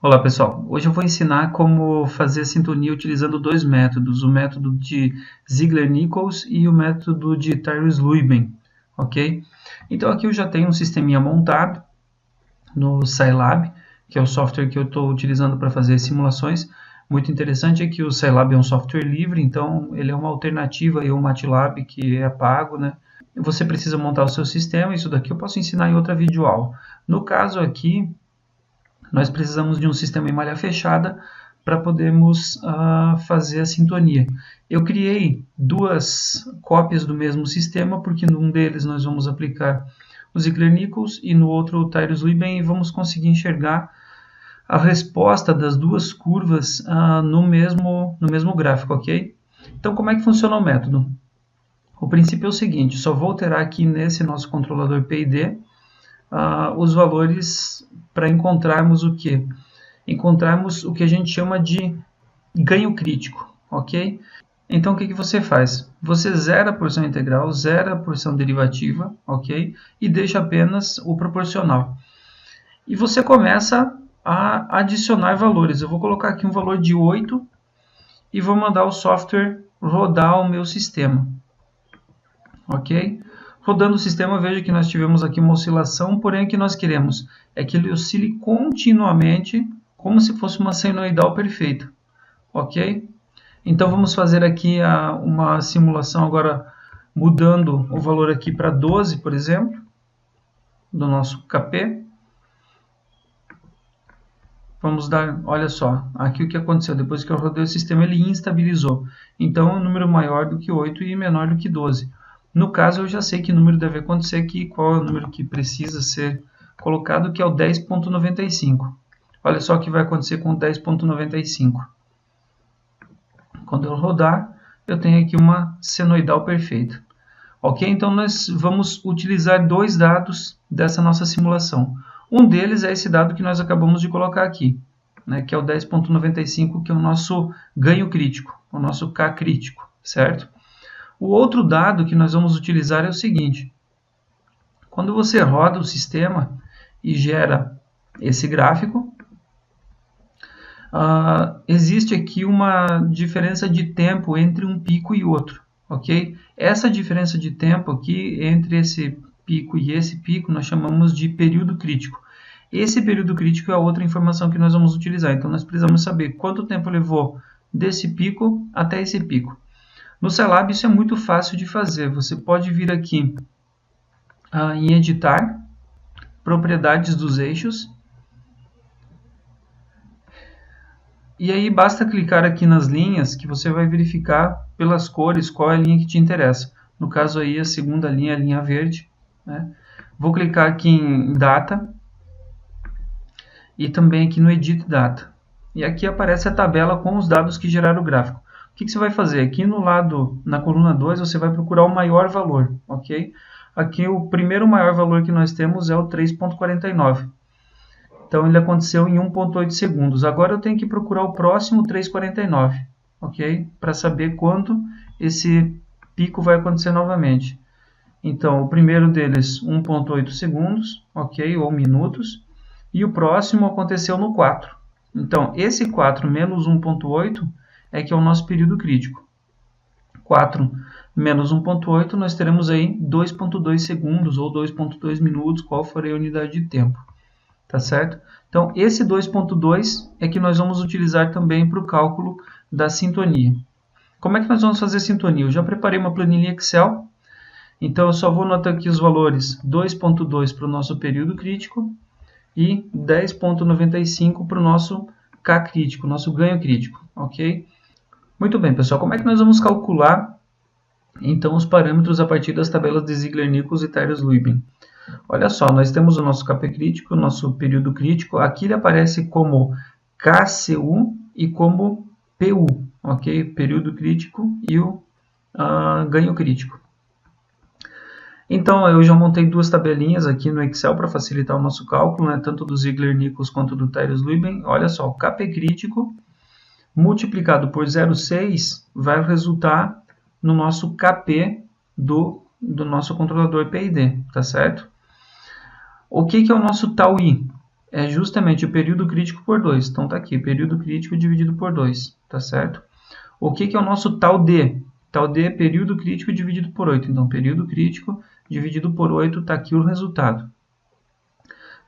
Olá pessoal, hoje eu vou ensinar como fazer a sintonia utilizando dois métodos, o método de Ziegler-Nichols e o método de Tyrus-Leuben, ok? Então aqui eu já tenho um sisteminha montado no Scilab, que é o software que eu estou utilizando para fazer simulações. Muito interessante é que o Scilab é um software livre, então ele é uma alternativa ao MATLAB que é pago, né? Você precisa montar o seu sistema, isso daqui eu posso ensinar em outra videoaula. No caso aqui, nós precisamos de um sistema em malha fechada para podermos fazer a sintonia. Eu criei duas cópias do mesmo sistema, porque num deles nós vamos aplicar o Ziegler-Nichols e no outro o Tyrus-Leuben e vamos conseguir enxergar a resposta das duas curvas no mesmo gráfico, ok? Então, como é que funciona o método? O princípio é o seguinte, só vou alterar aqui nesse nosso controlador PID os valores para encontrarmos o que? Encontrarmos o que a gente chama de ganho crítico, ok? Então, o que você faz? Você zera a porção integral, zera a porção derivativa, ok? E deixa apenas o proporcional. E você começa a adicionar valores. Eu vou colocar aqui um valor de 8 e vou mandar o software rodar o meu sistema, ok? Rodando o sistema, veja que nós tivemos aqui uma oscilação, porém o que nós queremos é que ele oscile continuamente, como se fosse uma senoidal perfeita, ok? Então vamos fazer aqui uma simulação agora, mudando o valor aqui para 12, por exemplo, do nosso KP. Vamos dar, olha só, aqui o que aconteceu, depois que eu rodei o sistema ele instabilizou. Então é um número maior do que 8 e menor do que 12. No caso, eu já sei que número deve acontecer aqui, qual é o número que precisa ser colocado, que é o 10.95. Olha só o que vai acontecer com o 10.95. Quando eu rodar, eu tenho aqui uma senoidal perfeita. Ok? Então, nós vamos utilizar dois dados dessa nossa simulação. Um deles é esse dado que nós acabamos de colocar aqui, né, que é o 10.95, que é o nosso ganho crítico, o nosso K crítico, certo? O outro dado que nós vamos utilizar é o seguinte. Quando você roda o sistema e gera esse gráfico, existe aqui uma diferença de tempo entre um pico e outro, ok? Essa diferença de tempo aqui entre esse pico e esse pico nós chamamos de período crítico. Esse período crítico é a outra informação que nós vamos utilizar. Então nós precisamos saber quanto tempo levou desse pico até esse pico. No Scilab isso é muito fácil de fazer. Você pode vir aqui em editar, propriedades dos eixos. E aí basta clicar aqui nas linhas que você vai verificar pelas cores qual é a linha que te interessa. No caso aí a segunda linha é a linha verde, né? Vou clicar aqui em Data e também aqui no Edit Data. E aqui aparece a tabela com os dados que geraram o gráfico. O que você vai fazer? Aqui no lado, na coluna 2, você vai procurar o maior valor, ok? Aqui o primeiro maior valor que nós temos é o 3.49. Então ele aconteceu em 1.8 segundos. Agora eu tenho que procurar o próximo 3.49, ok? Para saber quando esse pico vai acontecer novamente. Então o primeiro deles 1.8 segundos, ok? Ou minutos. E o próximo aconteceu no 4. Então esse 4 menos 1.8 é que é o nosso período crítico. 4 menos 1.8 nós teremos aí 2.2 segundos ou 2.2 minutos, qual for a unidade de tempo. Tá certo? Então, esse 2.2 é que nós vamos utilizar também para o cálculo da sintonia. Como é que nós vamos fazer a sintonia? Eu já preparei uma planilha Excel, então eu só vou anotar aqui os valores 2.2 para o nosso período crítico e 10.95 para o nosso K crítico, nosso ganho crítico, ok? Muito bem, pessoal, como é que nós vamos calcular então os parâmetros a partir das tabelas de Ziegler-Nichols e Tyrus-Leuben? Olha só, nós temos o nosso KP crítico, o nosso período crítico. Aqui ele aparece como KCU e como PU, ok? Período crítico e o ganho crítico. Então, eu já montei duas tabelinhas aqui no Excel para facilitar o nosso cálculo, né? Tanto do Ziegler-Nichols quanto do Tyrus-Leuben. Olha só, o KP crítico multiplicado por 0,6 vai resultar no nosso KP do nosso controlador PID, tá certo? O que é o nosso tau I? é justamente o período crítico por 2. Então, está aqui, período crítico dividido por 2, tá certo? O que é o nosso tal D? Tal D é período crítico dividido por 8. Então, período crítico dividido por 8, está aqui o resultado.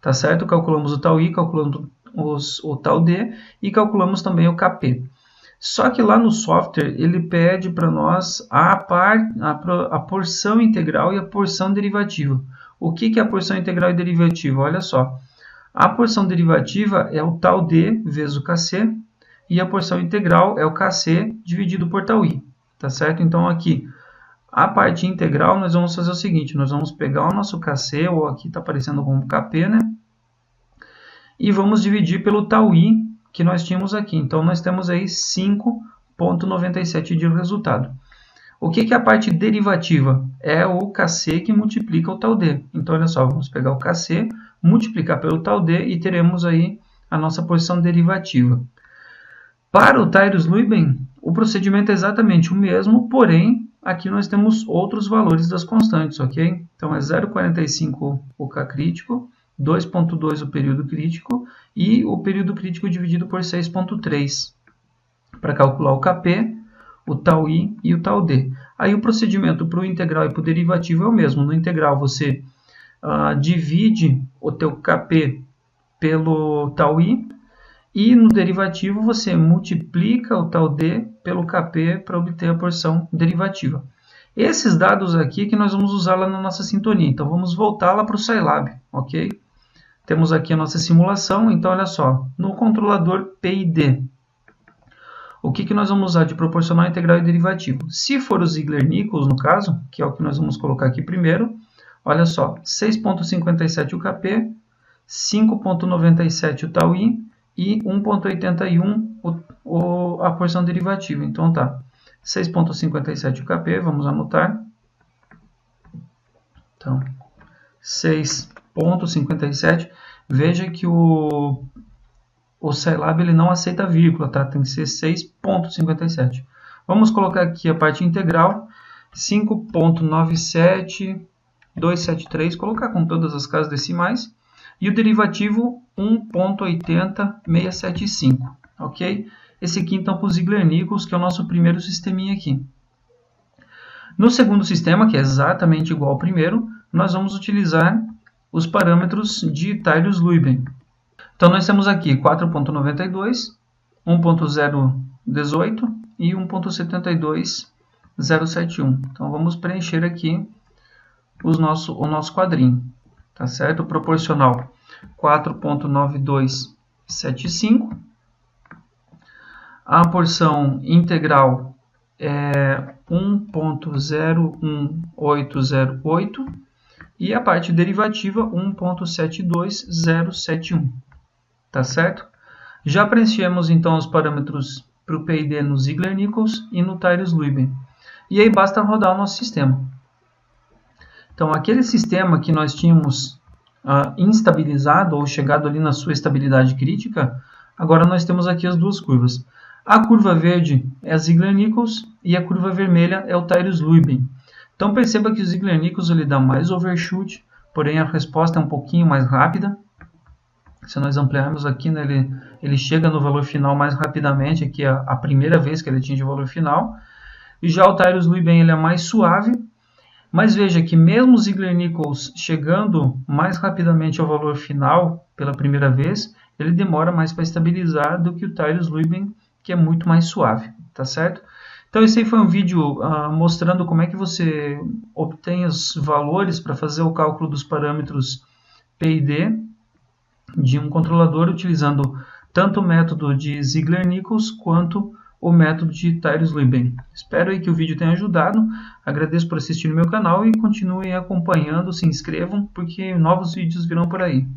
Tá certo? Calculamos o tal I, calculamos o tal D e calculamos também o KP. Só que lá no software ele pede para nós a porção integral e a porção derivativa. O que é a porção integral e derivativa? Olha só. A porção derivativa é o tal D vezes o KC e a porção integral é o KC dividido por tal I. Tá certo? Então aqui, a parte integral nós vamos fazer o seguinte, nós vamos pegar o nosso KC, ou aqui está aparecendo como KP, né? E vamos dividir pelo tal I que nós tínhamos aqui. Então, nós temos aí 5,97 de resultado. O que é a parte derivativa? É o KC que multiplica o tal D. Então, olha só, vamos pegar o KC, multiplicar pelo tal D e teremos aí a nossa porção derivativa. Para o Tyrus-Leuben, o procedimento é exatamente o mesmo, porém, aqui nós temos outros valores das constantes, ok? Então, é 0,45 o K crítico, 2,2 o período crítico e o período crítico dividido por 6,3 para calcular o KP, o tal I e o tal D. Aí o procedimento para o integral e para o derivativo é o mesmo. No integral você divide o teu KP pelo tal I e no derivativo você multiplica o tal D pelo KP para obter a porção derivativa. Esses dados aqui que nós vamos usar lá na nossa sintonia. Então vamos voltar lá para o Scilab, ok? Temos aqui a nossa simulação, então olha só, no controlador PID, o que nós vamos usar de proporcional, integral e derivativo? Se for o Ziegler-Nichols, no caso, que é o que nós vamos colocar aqui primeiro, olha só, 6,57 o KP, 5,97 o tal I e 1,81 a porção derivativa. Então tá, 6,57 o KP, vamos anotar. Então, 6,57. Veja que o Scilab ele não aceita vírgula, tá? Tem que ser 6,57. Vamos colocar aqui a parte integral, 5,97273, colocar com todas as casas decimais. E o derivativo, 1,80675, ok? Esse aqui então para o Ziegler-Nichols, que é o nosso primeiro sisteminha aqui. No segundo sistema, que é exatamente igual ao primeiro, nós vamos utilizar os parâmetros de Tyrus-Leuben. Então, nós temos aqui 4,92, 1,018 e 1,72071. Então, vamos preencher aqui o nosso quadrinho, tá certo? Proporcional 4,9275. A porção integral é 1,01808 e a parte derivativa 1,72071, tá certo? Já preenchemos então os parâmetros para o PID no Ziegler-Nichols e no Tyrus-Leuben. E aí basta rodar o nosso sistema. Então aquele sistema que nós tínhamos instabilizado ou chegado ali na sua estabilidade crítica, agora nós temos aqui as duas curvas. A curva verde é a Ziegler-Nichols e a curva vermelha é o Tyrus-Leuben. Então perceba que o Ziegler-Nichols ele dá mais overshoot, porém a resposta é um pouquinho mais rápida. Se nós ampliarmos aqui, né, ele chega no valor final mais rapidamente, aqui é a primeira vez que ele atinge o valor final. E já o Tyrus-Leuben ele é mais suave, mas veja que mesmo o Ziegler-Nichols chegando mais rapidamente ao valor final pela primeira vez, ele demora mais para estabilizar do que o Tyrus-Leuben, que é muito mais suave, tá certo? Então esse aí foi um vídeo mostrando como é que você obtém os valores para fazer o cálculo dos parâmetros PID de um controlador utilizando tanto o método de Ziegler-Nichols quanto o método de Tyrus-Leuben. Espero aí que o vídeo tenha ajudado, agradeço por assistir no meu canal e continuem acompanhando, se inscrevam porque novos vídeos virão por aí.